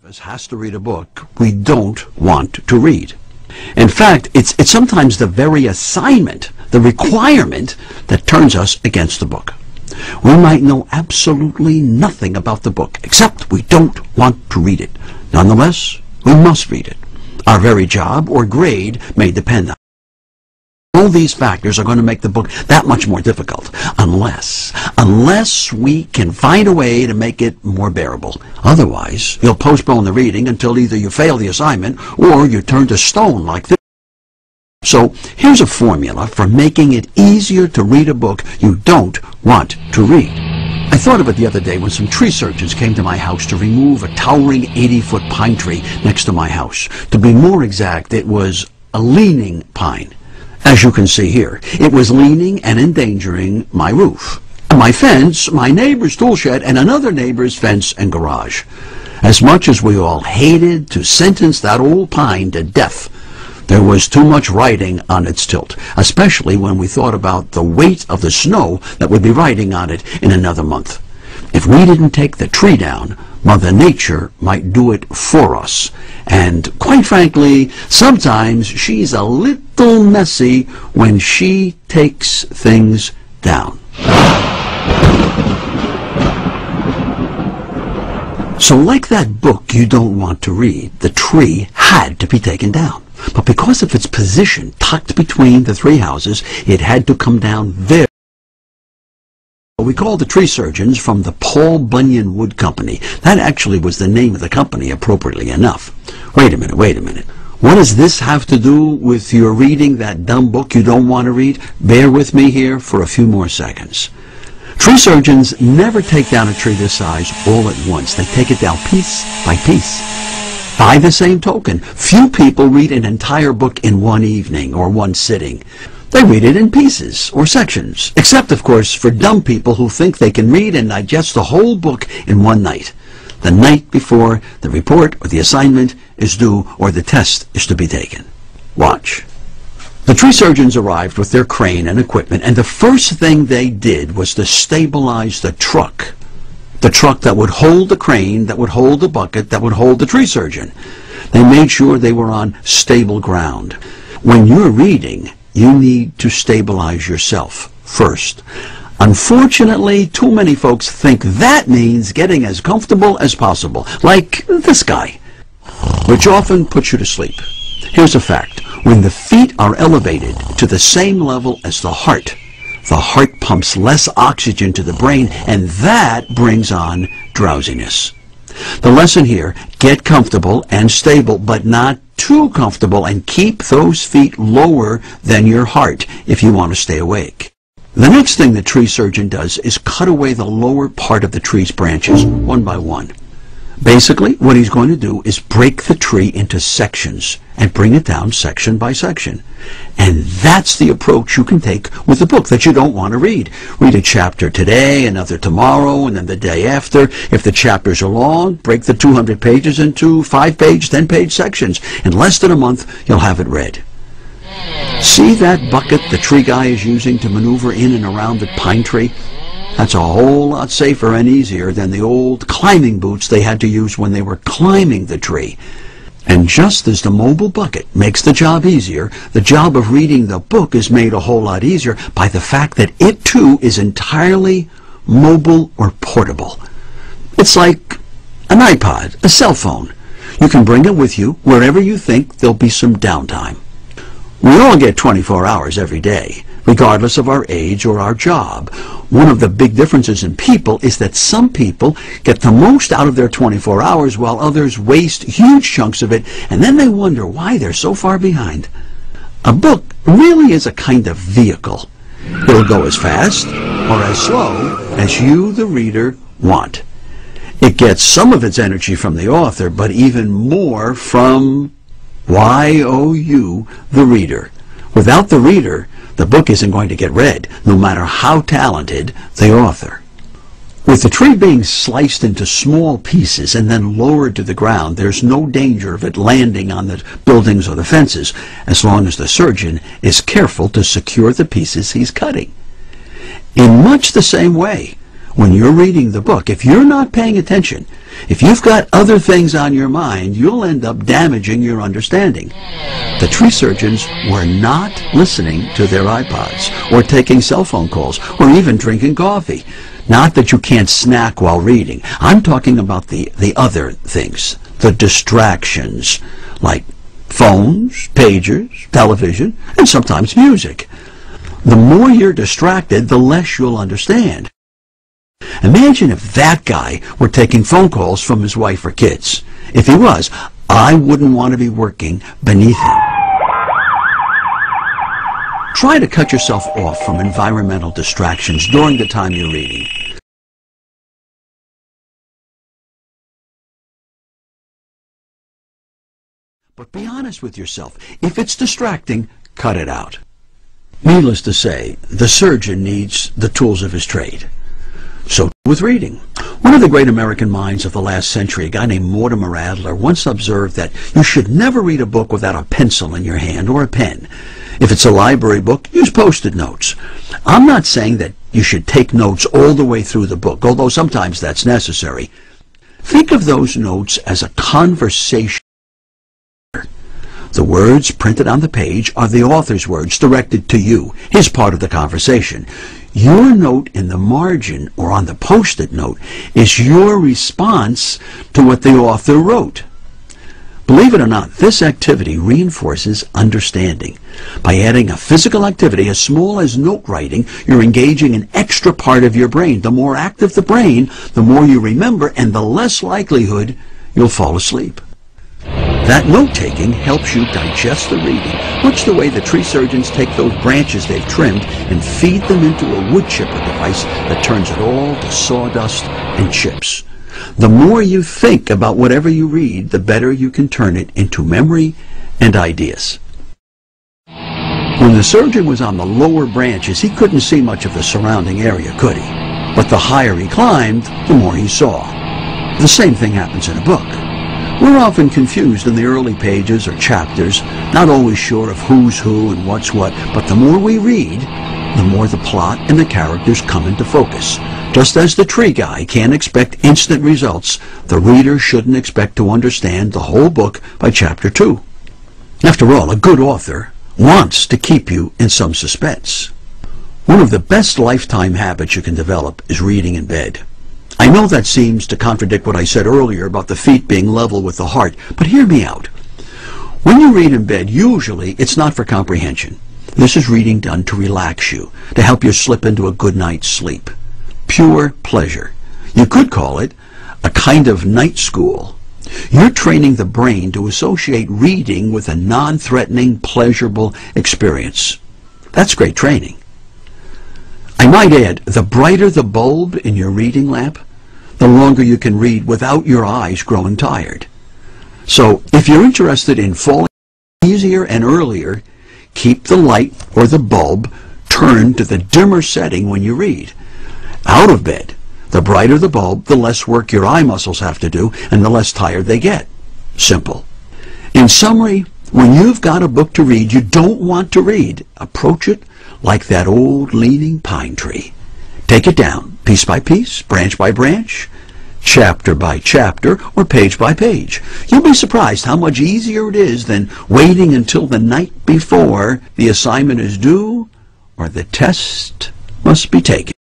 Has to read a book we don't want to read. In fact, it's sometimes the very assignment, the requirement, that turns us against the book. We might know absolutely nothing about the book, except we don't want to read it. Nonetheless, we must read it. Our very job or grade may depend on it. All these factors are going to make the book that much more difficult, unless we can find a way to make it more bearable. Otherwise, you'll postpone the reading until either you fail the assignment or you turn to stone like this. So here's a formula for making it easier to read a book you don't want to read. I thought of it the other day when some tree surgeons came to my house to remove a towering 80-foot pine tree next to my house. To be more exact, it was a leaning pine. As you can see here, it was leaning and endangering my roof, my fence, my neighbor's tool shed, and another neighbor's fence and garage. As much as we all hated to sentence that old pine to death, there was too much riding on its tilt, especially when we thought about the weight of the snow that would be riding on it in another month. If we didn't take the tree down, Mother Nature might do it for us. And quite frankly, sometimes she's a little messy when she takes things down. So like that book you don't want to read, the tree had to be taken down. But because of its position tucked between the three houses, it had to come down very. We called the tree surgeons from the Paul Bunyan Wood Company. That actually was the name of the company, appropriately enough. Wait a minute. What does this have to do with your reading that dumb book you don't want to read? Bear with me here for a few more seconds. Tree surgeons never take down a tree this size all at once. They take it down piece by piece. By the same token, few people read an entire book in one evening or one sitting. They read it in pieces or sections, except, of course, for dumb people who think they can read and digest the whole book in one night, the night before the report or the assignment is due or the test is to be taken. Watch. The tree surgeons arrived with their crane and equipment, and the first thing they did was to stabilize the truck that would hold the crane, that would hold the bucket, that would hold the tree surgeon. They made sure they were on stable ground. When you're reading, you need to stabilize yourself first. Unfortunately, too many folks think that means getting as comfortable as possible, like this guy, which often puts you to sleep. Here's a fact. When the feet are elevated to the same level as the heart pumps less oxygen to the brain, and that brings on drowsiness. The lesson here, get comfortable and stable, but not too comfortable, and keep those feet lower than your heart if you want to stay awake. The next thing the tree surgeon does is cut away the lower part of the tree's branches one by one. Basically, what he's going to do is break the tree into sections and bring it down section by section. And that's the approach you can take with a book that you don't want to read. Read a chapter today, another tomorrow, and then the day after. If the chapters are long, break the 200 pages into 5-page, 10-page sections. In less than a month, you'll have it read. See that bucket the tree guy is using to maneuver in and around the pine tree? That's a whole lot safer and easier than the old climbing boots they had to use when they were climbing the tree. And just as the mobile bucket makes the job easier, the job of reading the book is made a whole lot easier by the fact that it too is entirely mobile or portable. It's like an iPod, a cell phone. You can bring it with you wherever you think there'll be some downtime. We all get 24 hours every day, regardless of our age or our job. One of the big differences in people is that some people get the most out of their 24 hours while others waste huge chunks of it, and then they wonder why they're so far behind. A book really is a kind of vehicle. It'll go as fast or as slow as you, the reader, want. It gets some of its energy from the author, but even more from you, the reader. Without the reader, the book isn't going to get read, no matter how talented the author. With the tree being sliced into small pieces and then lowered to the ground, there's no danger of it landing on the buildings or the fences, as long as the surgeon is careful to secure the pieces he's cutting. In much the same way, When you're reading the book, if you're not paying attention, if you've got other things on your mind, you'll end up damaging your understanding. The tree surgeons were not listening to their iPods, or taking cell phone calls, or even drinking coffee. Not that you can't snack while reading. I'm talking about the other things, the distractions, like phones, pagers, television, and sometimes music. The more you're distracted, the less you'll understand. Imagine if that guy were taking phone calls from his wife or kids. If he was, I wouldn't want to be working beneath him. Try to cut yourself off from environmental distractions during the time you're reading. But be honest with yourself. If it's distracting, cut it out. Needless to say, the surgeon needs the tools of his trade. So with reading. One of the great American minds of the last century, a guy named Mortimer Adler, once observed that you should never read a book without a pencil in your hand or a pen. If it's a library book, use Post-it notes. I'm not saying that you should take notes all the way through the book, although sometimes that's necessary. Think of those notes as a conversation. The words printed on the page are the author's words directed to you, his part of the conversation. Your note in the margin or on the Post-it note is your response to what the author wrote. Believe it or not, this activity reinforces understanding. By adding a physical activity as small as note writing, you're engaging an extra part of your brain. The more active the brain, the more you remember, and the less likelihood you'll fall asleep. That note-taking helps you digest the reading, much the way the tree surgeons take those branches they've trimmed and feed them into a wood chipper device that turns it all to sawdust and chips. The more you think about whatever you read, the better you can turn it into memory and ideas. When the surgeon was on the lower branches, he couldn't see much of the surrounding area, could he? But the higher he climbed, the more he saw. The same thing happens in a book. We're often confused in the early pages or chapters, not always sure of who's who and what's what, but the more we read, the more the plot and the characters come into focus. Just as the tree guy can't expect instant results, the reader shouldn't expect to understand the whole book by chapter 2. After all, a good author wants to keep you in some suspense. One of the best lifetime habits you can develop is reading in bed. I know that seems to contradict what I said earlier about the feet being level with the heart, but hear me out. When you read in bed, usually it's not for comprehension. This is reading done to relax you, to help you slip into a good night's sleep. Pure pleasure. You could call it a kind of night school. You're training the brain to associate reading with a non-threatening, pleasurable experience. That's great training. I might add, the brighter the bulb in your reading lamp, the longer you can read without your eyes growing tired. So, if you're interested in falling easier and earlier, keep the light or the bulb turned to the dimmer setting when you read. Out of bed, the brighter the bulb, the less work your eye muscles have to do and the less tired they get. Simple. In summary, when you've got a book to read you don't want to read, approach it like that old leaning pine tree. Take it down, piece by piece, branch by branch, chapter by chapter, or page by page. You'll be surprised how much easier it is than waiting until the night before the assignment is due or the test must be taken.